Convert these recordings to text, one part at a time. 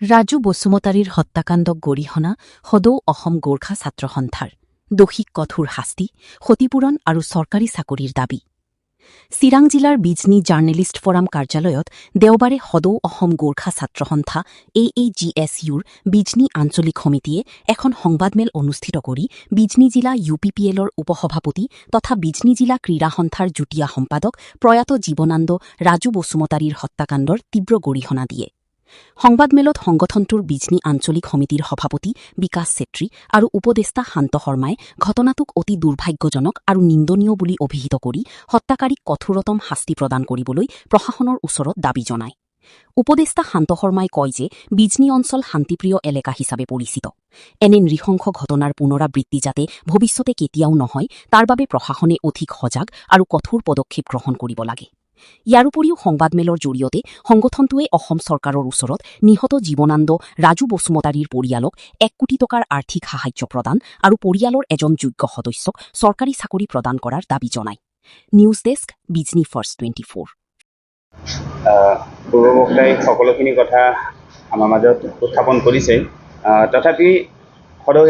ৰাজু বসুমতাৰীৰ হত্যাকাণ্ডক গৰিহণা সদৌ অসম গোৰ্খা ছাত্ৰ সন্থাৰ দোষীক কঠোৰ শাস্তি ক্ষতিপূৰণ আৰু চৰকাৰী চাকৰিৰ দাবী চিৰাং জিলাৰ বিজনী জাৰ্নেলিষ্ট ফৰাম কাৰ্যালয়ত দেওবাৰে সদৌ অসম গোৰ্খা ছাত্ৰ সন্থা AAGSUৰ বিজনী আঞ্চলিক সমিতিয়ে এখন সংবাদমেল অনুষ্ঠিত কৰি বিজনী জিলা UPPLৰ উপসভাপতি তথা বিজনী জিলা ক্ৰীড়া সন্থাৰ যুটীয়া সম্পাদক প্ৰয়াত জীৱনানন্দ ৰাজু বসুমতাৰীৰ হত্যাকাণ্ডৰ তীব্ৰ গৰিহণা দিয়ে সংবাদমেলত সংগঠনটোৰ বিজনী আঞ্চলিক সমিতিৰ সভাপতি বিকাশ চেত্ৰী আৰু উপদেষ্টা শান্ত শৰ্মাই ঘটনাটোক অতি দুৰ্ভাগ্যজনক আৰু নিন্দনীয় বুলি অভিহিত কৰি হত্যাকাৰীক কঠোৰতম শাস্তি প্ৰদান কৰিবলৈ প্ৰশাসনৰ ওচৰত দাবী জনায় উপদেষ্টা শান্ত শৰ্মাই কয় যে বিজনী অঞ্চল শান্তিপ্ৰিয় এলেকা হিচাপে পৰিচিত এনে নৃশংস ঘটনাৰ পুনৰাবৃত্তি যাতে ভৱিষ্যতে কেতিয়াও নহয় তাৰ বাবে প্ৰশাসনে অধিক সজাগ আৰু কঠোৰ পদক্ষেপ গ্ৰহণ কৰিব লাগে ইয়াৰ উপৰিও সংবাদমেলৰ জৰিয়তে সংগঠনটোৱে অসম চৰকাৰৰ ওচৰত নিহত জীৱনানন্দ ৰাজু বসুমতাৰীৰ পৰিয়ালক 1 কোটি টকাৰ আৰ্থিক সাহায্য প্ৰদান আৰু পৰিয়ালৰ এজন যোগ্য সদস্যক চৰকাৰী চাকৰি প্ৰদান কৰাৰ দাবী জনায় নিউজ ডেস্ক বিজনী ফাৰ্ষ্ট 24 পূৰ্ববক্তাই সকলোখিনি কথা আমাৰ মাজত উত্থাপন কৰিছে তথাপি সদৌ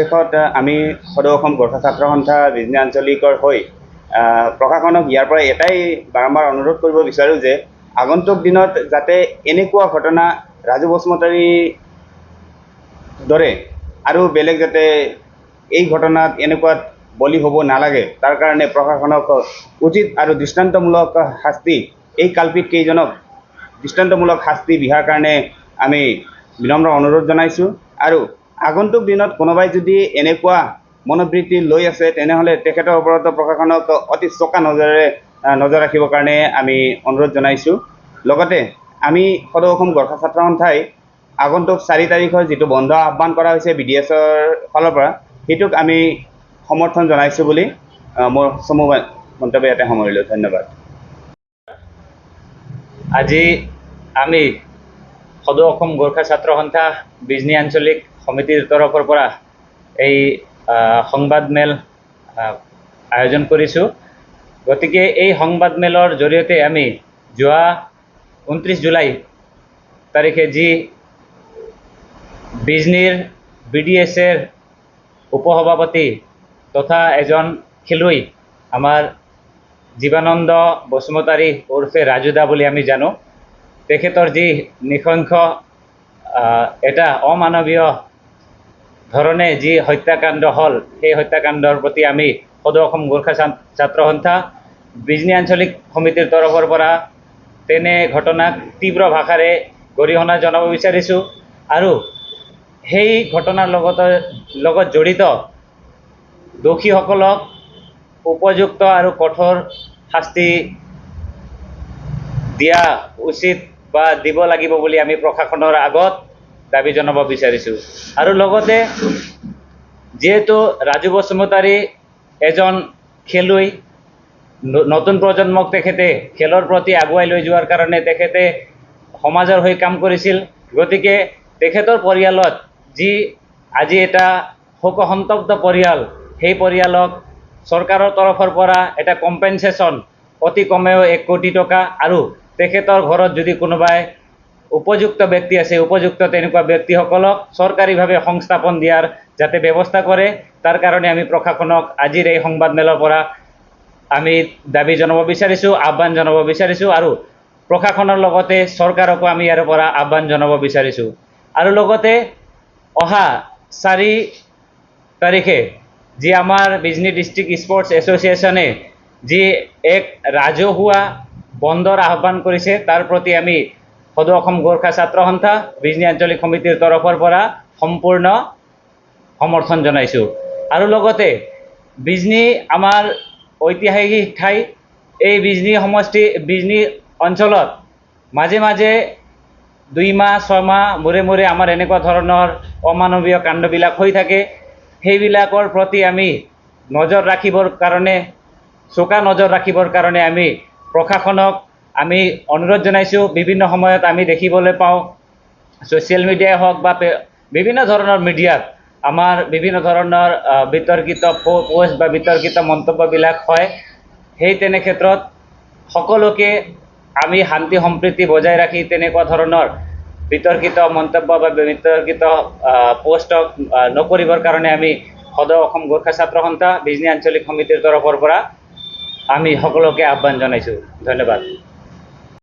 আমি সদৌ অসম গোৰ্খা ছাত্ৰ সন্থা বিজনী আঞ্চলিকৰ হৈ প্ৰশাসনক ইয়াৰ পৰা এটাই বাৰম্বাৰ অনুৰোধ কৰিব বিচাৰোঁ যে আগন্তুক দিনত যাতে এনেকুৱা ঘটনা ৰাজু বসুমতাৰীৰ দৰে আৰু বেলেগ যাতে এই ঘটনাত এনেকুৱা বলি হ'ব নালাগে তাৰ কাৰণে প্ৰশাসনক উচিত আৰু দৃষ্টান্তমূলক শাস্তি এই কাল্পিত কেইজনক দৃষ্টান্তমূলক শাস্তি দিয়াৰ কাৰণে আমি বিনম্ৰ অনুৰোধ জনাইছোঁ আৰু আগন্তুক দিনত কোনোবাই যদি এনেকুৱা মনোবৃত্তি লৈ আছে তেনেহ'লে তেখেতৰ ওপৰত প্ৰশাসনক অতি চোকা নজৰেৰে নজৰ ৰাখিবৰ কাৰণে আমি অনুৰোধ জনাইছোঁ লগতে আমি সদৌ অসম গোৰ্খা ছাত্ৰ সন্থাই আগন্তুক 4 তাৰিখৰ যিটো বন্ধ আহ্বান কৰা হৈছে BDSৰ ফালৰ পৰা সেইটোক আমি সমৰ্থন জনাইছোঁ বুলি মোৰ চমু মন্তব্য ইয়াতে সামৰিলোঁ ধন্যবাদ আজি আমি সদৌ অসম গোৰ্খা ছাত্ৰ সন্থা বিজনী আঞ্চলিক সমিতিৰ তৰফৰ পৰা এই সংবাদমেল আয়োজন কৰিছোঁ গতিকে এই সংবাদমেলৰ জৰিয়তে আমি যোৱা 29 জুলাই তাৰিখে যি বিজনীৰ BDSৰ উপসভাপতি তথা এজন খেলুৱৈ আমাৰ জীৱনানন্দ বসুমতাৰী ওৰফে ৰাজুদা বুলি আমি জানো তেখেতৰ যি নৃশংস এটা অমানৱীয় ধৰণে যি হত্যাকাণ্ড হ'ল সেই হত্যাকাণ্ডৰ প্ৰতি আমি সদৌ অসম গোৰ্খা ছাত্ৰ সন্থা বিজনী আঞ্চলিক সমিতিৰ তৰফৰ পৰা তেনে ঘটনাক তীব্ৰ ভাষাৰে গৰিহণা জনাব বিচাৰিছোঁ আৰু সেই ঘটনাৰ লগত জড়িত দোষীসকলক উপযুক্ত আৰু কঠোৰ শাস্তি দিয়া উচিত বা দিব লাগিব বুলি আমি প্ৰশাসনৰ আগত দাবী জনাব বিচাৰিছোঁ আৰু লগতে যেহেতু ৰাজু বসুমতাৰী এজন খেলুৱৈ নতুন প্ৰজন্মক তেখেতে খেলৰ প্ৰতি আগুৱাই লৈ যোৱাৰ কাৰণে তেখেতে সমাজৰ হৈ কাম কৰিছিল গতিকে তেখেতৰ পৰিয়ালত যি আজি এটা শোকসন্তপ্ত পৰিয়াল সেই পৰিয়ালক চৰকাৰৰ তৰফৰ পৰা এটা কম্পেনচেশ্যন অতি কমেও 1 কোটি টকা আৰু তেখেতৰ ঘৰত যদি কোনোবাই উপযুক্ত ব্যক্তি আছে উপযুক্ত তেনেকুৱা ব্যক্তিসকলক চৰকাৰীভাৱে সংস্থাপন দিয়াৰ যাতে ব্যৱস্থা কৰে তাৰ কাৰণে আমি প্ৰশাসনক আজিৰ এই সংবাদমেলৰ পৰা আমি দাবী জনাব বিচাৰিছোঁ আহ্বান জনাব বিচাৰিছোঁ আৰু প্ৰশাসনৰ লগতে চৰকাৰকো আমি ইয়াৰ পৰা আহ্বান জনাব বিচাৰিছোঁ আৰু লগতে অহা 4 তাৰিখে যি আমাৰ বিজনী ডিষ্ট্ৰিক্ট স্পৰ্টছ এছ'চিয়েশ্যনে যি এক ৰাজহুৱা বন্ধৰ আহ্বান কৰিছে তাৰ প্ৰতি আমি সদৌ অসম গোৰ্খা ছাত্ৰ সন্থা বিজনী আঞ্চলিক সমিতিৰ তৰফৰ পৰা সম্পূৰ্ণ সমৰ্থন জনাইছোঁ আৰু লগতে বিজনী আমাৰ ঐতিহাসিক ঠাই এই বিজনী সমষ্টি বিজনী অঞ্চলত মাজে মাজে 2 মাহ 6 মাহ মূৰে আমাৰ এনেকুৱা ধৰণৰ অমানৱীয় কাণ্ডবিলাক হৈ থাকে সেইবিলাকৰ প্ৰতি আমি নজৰ ৰাখিবৰ কাৰণে চোকা নজৰ ৰাখিবৰ কাৰণে আমি প্ৰশাসনক আমি অনুৰোধ জনাইছোঁ বিভিন্ন সময়ত আমি দেখিবলৈ পাওঁ ছ'চিয়েল মিডিয়াই হওক বা বিভিন্ন ধৰণৰ মিডিয়াত আমাৰ বিভিন্ন ধৰণৰ বিতৰ্কিত পোষ্ট বা বিতৰ্কিত মন্তব্যবিলাক হয় সেই তেনে ক্ষেত্ৰত সকলোকে আমি শান্তি সম্প্ৰীতি বজাই ৰাখি তেনেকুৱা ধৰণৰ বিতৰ্কিত মন্তব্য বা বিতৰ্কিত পোষ্টক নকৰিবৰ কাৰণে আমি সদৌ অসম গোৰ্খা ছাত্ৰ সন্থা বিজনী আঞ্চলিক সমিতিৰ তৰফৰ পৰা আমি সকলোকে আহ্বান জনাইছোঁ। ধন্যবাদ।